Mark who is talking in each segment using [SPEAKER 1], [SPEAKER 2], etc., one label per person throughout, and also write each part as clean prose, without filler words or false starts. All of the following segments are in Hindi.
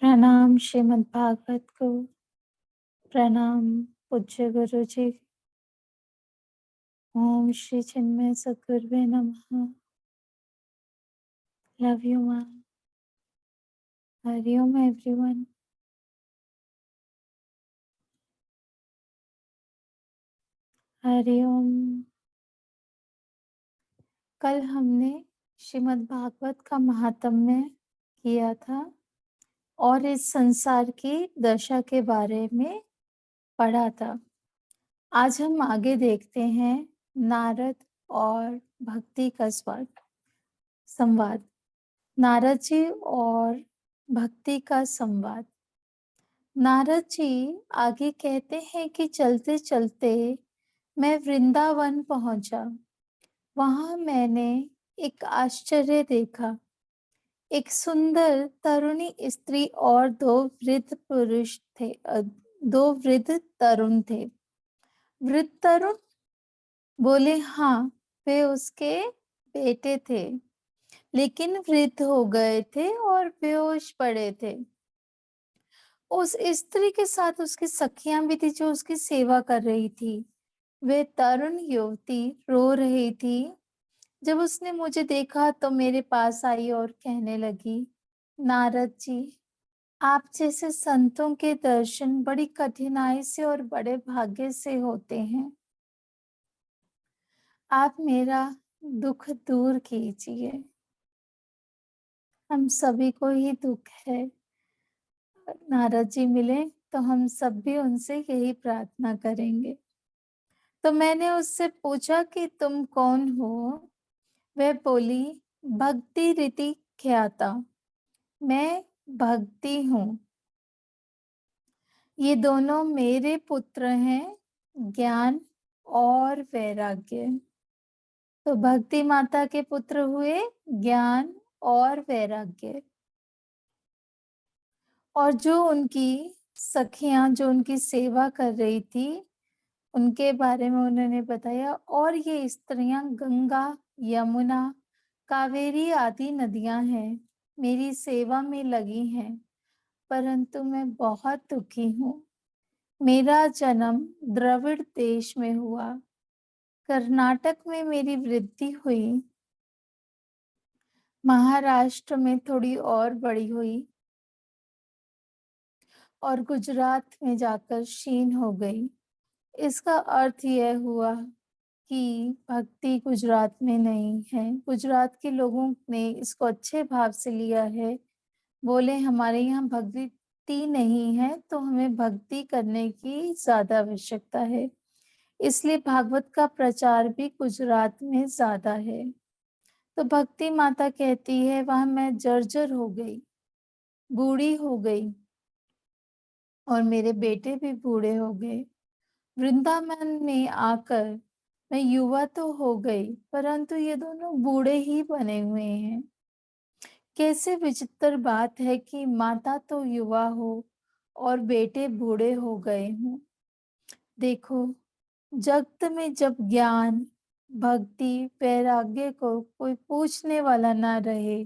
[SPEAKER 1] प्रणाम श्रीमद् भागवत को। प्रणाम पूज्य गुरु जी। ओम श्री चिन्मय सद्गुरुवे नमः। Love you ma'am. Hariom everyone. Hariom. कल हमने श्रीमद् भागवत का महात्म्य किया था और इस संसार की दशा के बारे में पढ़ा था। आज हम आगे देखते हैं नारद और भक्ति का संवाद। नारद जी और भक्ति का संवाद। नारद जी आगे कहते हैं कि चलते चलते मैं वृंदावन पहुंचा। वहां मैंने एक आश्चर्य देखा। एक सुंदर तरुणी स्त्री और दो वृद्ध पुरुष थे। दो वृद्ध तरुण थे। वृद्ध तरुण बोले, हाँ, वे उसके बेटे थे, लेकिन वृद्ध हो गए थे और बेहोश पड़े थे। उस स्त्री के साथ उसकी सखियां भी थी जो उसकी सेवा कर रही थी। वे तरुण युवती रो रही थी। जब उसने मुझे देखा तो मेरे पास आई और कहने लगी, नारद जी, आप जैसे संतों के दर्शन बड़ी कठिनाई से और बड़े भाग्य से होते हैं। आप मेरा दुख दूर कीजिए। हम सभी को ही दुख है। नारद जी मिले तो हम सब भी उनसे यही प्रार्थना करेंगे। तो मैंने उससे पूछा कि तुम कौन हो? वह बोली, भक्ति रीति ख्याता। मैं भक्ति हूँ। ये दोनों मेरे पुत्र हैं, ज्ञान और वैराग्य। तो भक्ति माता के पुत्र हुए ज्ञान और वैराग्य। और जो उनकी सखियां जो उनकी सेवा कर रही थी, उनके बारे में उन्होंने बताया। और ये स्त्रियां गंगा, यमुना, कावेरी आदि नदियां हैं, मेरी सेवा में लगी हैं, परंतु मैं बहुत दुखी हूँ। मेरा जन्म द्रविड़ देश में हुआ। कर्नाटक में मेरी वृद्धि हुई। महाराष्ट्र में थोड़ी और बड़ी हुई और गुजरात में जाकर क्षीण हो गई। इसका अर्थ यह हुआ कि भक्ति गुजरात में नहीं है। गुजरात के लोगों ने इसको अच्छे भाव से लिया है। बोले, हमारे यहाँ भक्ति नहीं है तो हमें भक्ति करने की ज्यादा आवश्यकता है। इसलिए भागवत का प्रचार भी गुजरात में ज्यादा है। तो भक्ति माता कहती है, वहां मैं जर्जर हो गई, बूढ़ी हो गई और मेरे बेटे भी बूढ़े हो गए। वृंदावन में आकर मैं युवा तो हो गई, परंतु ये दोनों बूढ़े ही बने हुए हैं। कैसे विचित्र बात है कि माता तो युवा हो और बेटे बूढ़े हो गए हों। देखो, जगत में जब ज्ञान, भक्ति, वैराग्य को कोई पूछने वाला ना रहे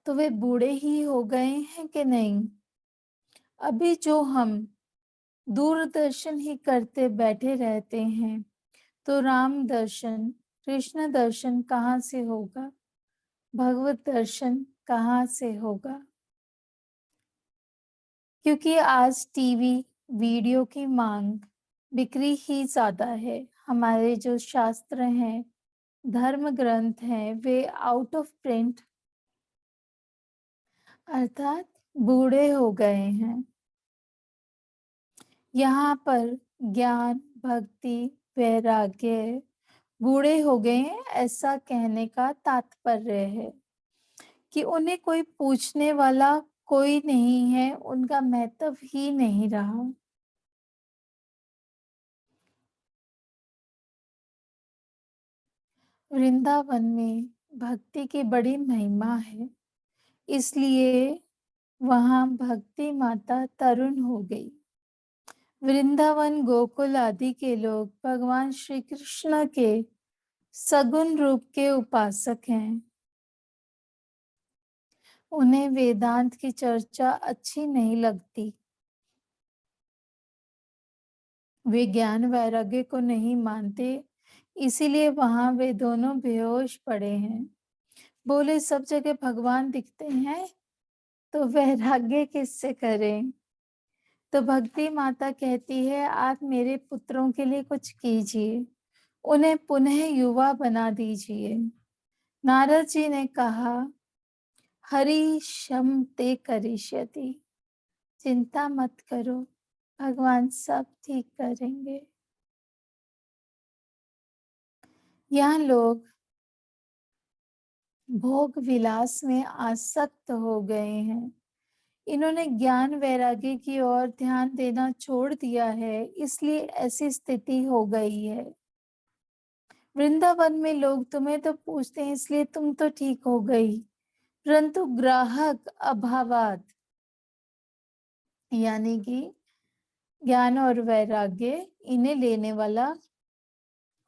[SPEAKER 1] तो वे बूढ़े ही हो गए हैं कि नहीं। अभी जो हम दूरदर्शन ही करते बैठे रहते हैं तो राम दर्शन, कृष्ण दर्शन कहाँ से होगा? भगवत दर्शन कहाँ से होगा? क्योंकि आज टीवी, वीडियो की मांग, बिक्री ही ज्यादा है। हमारे जो शास्त्र हैं, धर्म ग्रंथ हैं, वे आउट ऑफ प्रिंट अर्थात बूढ़े हो गए हैं। यहाँ पर ज्ञान, भक्ति, वैराग्य बूढ़े हो गए हैं, ऐसा कहने का तात्पर्य है कि उन्हें कोई पूछने वाला कोई नहीं है, उनका महत्व ही नहीं रहा। वृंदावन में भक्ति की बड़ी महिमा है, इसलिए वहां भक्ति माता तरुण हो गई। वृंदावन, गोकुल आदि के लोग भगवान श्री कृष्ण के सगुण रूप के उपासक हैं। उन्हें वेदांत की चर्चा अच्छी नहीं लगती। वे ज्ञान वैराग्य को नहीं मानते, इसीलिए वहां वे दोनों बेहोश पड़े हैं। बोले सब जगह भगवान दिखते हैं तो वैराग्य किससे करें। तो भक्ति माता कहती है आप मेरे पुत्रों के लिए कुछ कीजिए, उन्हें पुनः युवा बना दीजिए। नारद जी ने कहा हरि शम ते करिष्यति, चिंता मत करो, भगवान सब ठीक करेंगे। यहाँ लोग भोग विलास में आसक्त हो गए हैं। इन्होंने ज्ञान वैराग्य की ओर ध्यान देना छोड़ दिया है, इसलिए ऐसी स्थिति हो गई है। वृंदावन में लोग तुम्हें तो पूछते हैं इसलिए तुम तो ठीक हो गई, परंतु ग्राहक अभावात यानी कि ज्ञान और वैराग्य इन्हें लेने वाला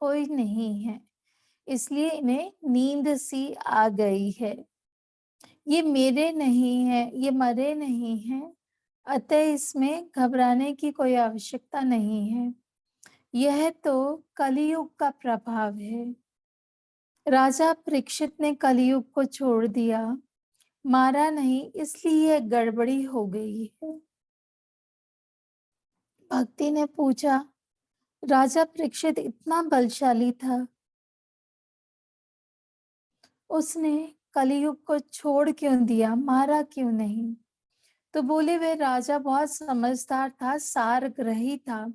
[SPEAKER 1] कोई नहीं है, इसलिए इन्हें नींद सी आ गई है। ये मेरे नहीं है, ये मरे नहीं हैं, अतः इसमें घबराने की कोई आवश्यकता नहीं है। यह तो कलियुग का प्रभाव है। राजा परीक्षित ने कलियुग को छोड़ दिया, मारा नहीं, इसलिए यह गड़बड़ी हो गई है। भक्ति ने पूछा राजा परीक्षित इतना बलशाली था, उसने कलियुग को छोड़ क्यों दिया, मारा क्यों नहीं। तो बोले वे राजा बहुत समझदार था, सारग्रही था।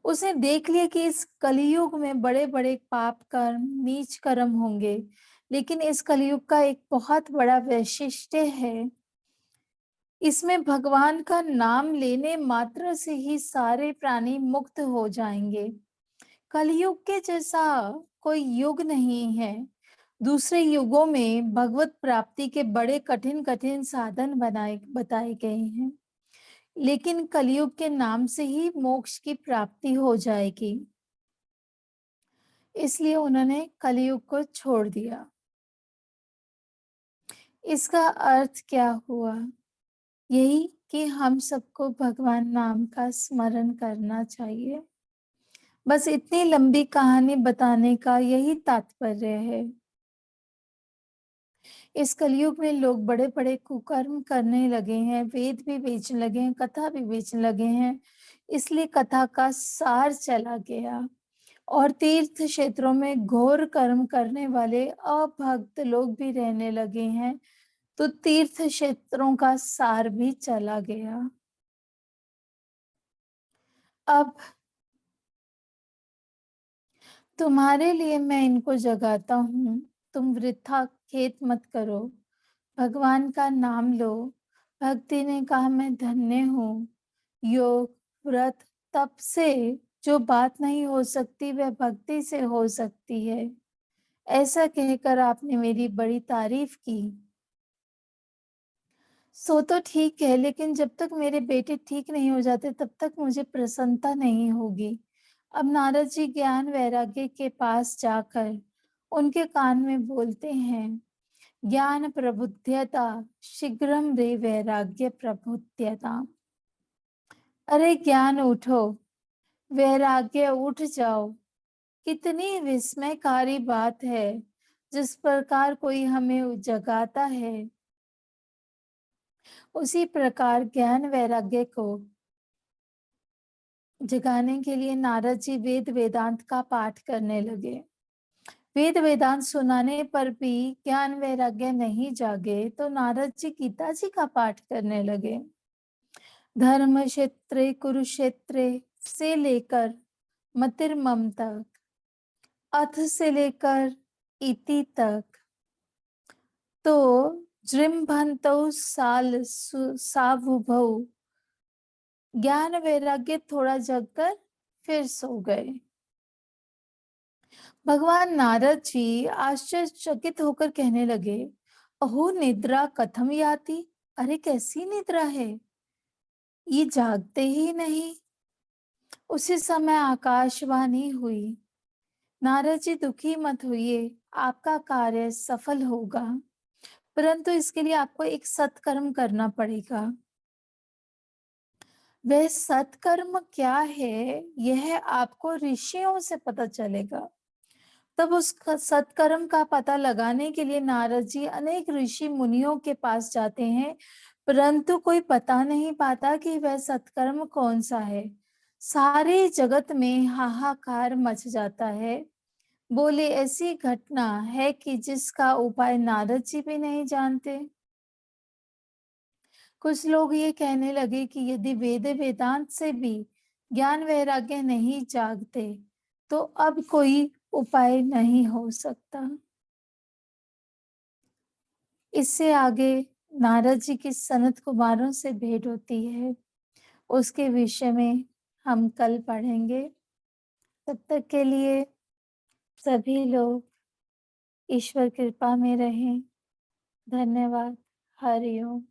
[SPEAKER 1] उसने देख लिया कि इस कलियुग में बड़े बड़े पाप कर्म नीच कर्म होंगे, लेकिन इस कलियुग का एक बहुत बड़ा वैशिष्ट्य है, इसमें भगवान का नाम लेने मात्र से ही सारे प्राणी मुक्त हो जाएंगे। कलयुग के जैसा कोई युग नहीं है। दूसरे युगों में भगवत प्राप्ति के बड़े कठिन कठिन साधन बनाए बताए गए हैं, लेकिन कलयुग के नाम से ही मोक्ष की प्राप्ति हो जाएगी, इसलिए उन्होंने कलयुग को छोड़ दिया। इसका अर्थ क्या हुआ? यही कि हम सबको भगवान नाम का स्मरण करना चाहिए। बस इतनी लंबी कहानी बताने का यही तात्पर्य है। इस कलयुग में लोग बड़े बड़े कुकर्म करने लगे हैं, वेद भी बेचने लगे हैं, कथा भी बेचने लगे हैं, इसलिए कथा का सार चला गया। और तीर्थ क्षेत्रों में घोर कर्म करने वाले अभक्त लोग भी रहने लगे हैं, तो तीर्थ क्षेत्रों का सार भी चला गया। अब तुम्हारे लिए मैं इनको जगाता हूँ, तुम वृथा खेद मत करो, भगवान का नाम लो। भक्ति ने कहा मैं धन्य हूँ। योग, व्रत, तप से जो बात नहीं हो सकती वह भक्ति से हो सकती है। ऐसा कहकर आपने मेरी बड़ी तारीफ की। सो तो ठीक है, लेकिन जब तक मेरे बेटे ठीक नहीं हो जाते तब तक मुझे प्रसन्नता नहीं होगी। अब नारद जी ज्ञान वैराग्य के पास जाकर उनके कान में बोलते हैं, ज्ञान प्रबुद्धता शीघ्रम रे वैराग्य प्रबुद्धता। अरे ज्ञान उठो, वैराग्य उठ जाओ। कितनी विस्मयकारी बात है, जिस प्रकार कोई हमें जगाता है उसी प्रकार ज्ञान वैराग्य को जगाने के लिए नारद जी वेद वेदांत का पाठ करने लगे। वेद वेदांत सुनाने पर भी ज्ञान वैराग्य नहीं जागे तो नारद जी गीता जी का पाठ करने लगे। धर्म क्षेत्रे कुरुक्षेत्रे से लेकर मतिर्मम तक, अथ से लेकर इति तक, तो जृंभंतौ साल सावुभौ, ज्ञान वैराग्य थोड़ा जगकर फिर सो गए। भगवान नारद जी आश्चर्यचकित होकर कहने लगे, अहो निद्रा कथम याति, अरे कैसी निद्रा है, ये जागते ही नहीं। उसी समय आकाशवाणी हुई, नारद जी दुखी मत होइए, आपका कार्य सफल होगा। परंतु इसके लिए आपको एक सत्कर्म करना पड़ेगा। वह सत्कर्म क्या है, यह आपको ऋषियों से पता चलेगा। तब उस सत्कर्म का पता लगाने के लिए नारद जी अनेक ऋषि मुनियों के पास जाते हैं, परंतु कोई पता नहीं पाता कि वह सत्कर्म कौन सा है। सारे जगत में हाहाकार मच जाता है। बोले ऐसी घटना है कि जिसका उपाय नारद जी भी नहीं जानते। कुछ लोग ये कहने लगे कि यदि वेद वेदांत से भी ज्ञान वैराग्य नहीं जागते, तो अब कोई उपाय नहीं हो सकता। इससे आगे नारद जी की सनत कुमारों से भेंट होती है। उसके विषय में हम कल पढ़ेंगे। तब तक के लिए सभी लोग ईश्वर कृपा में रहें। धन्यवाद। हरि ओम।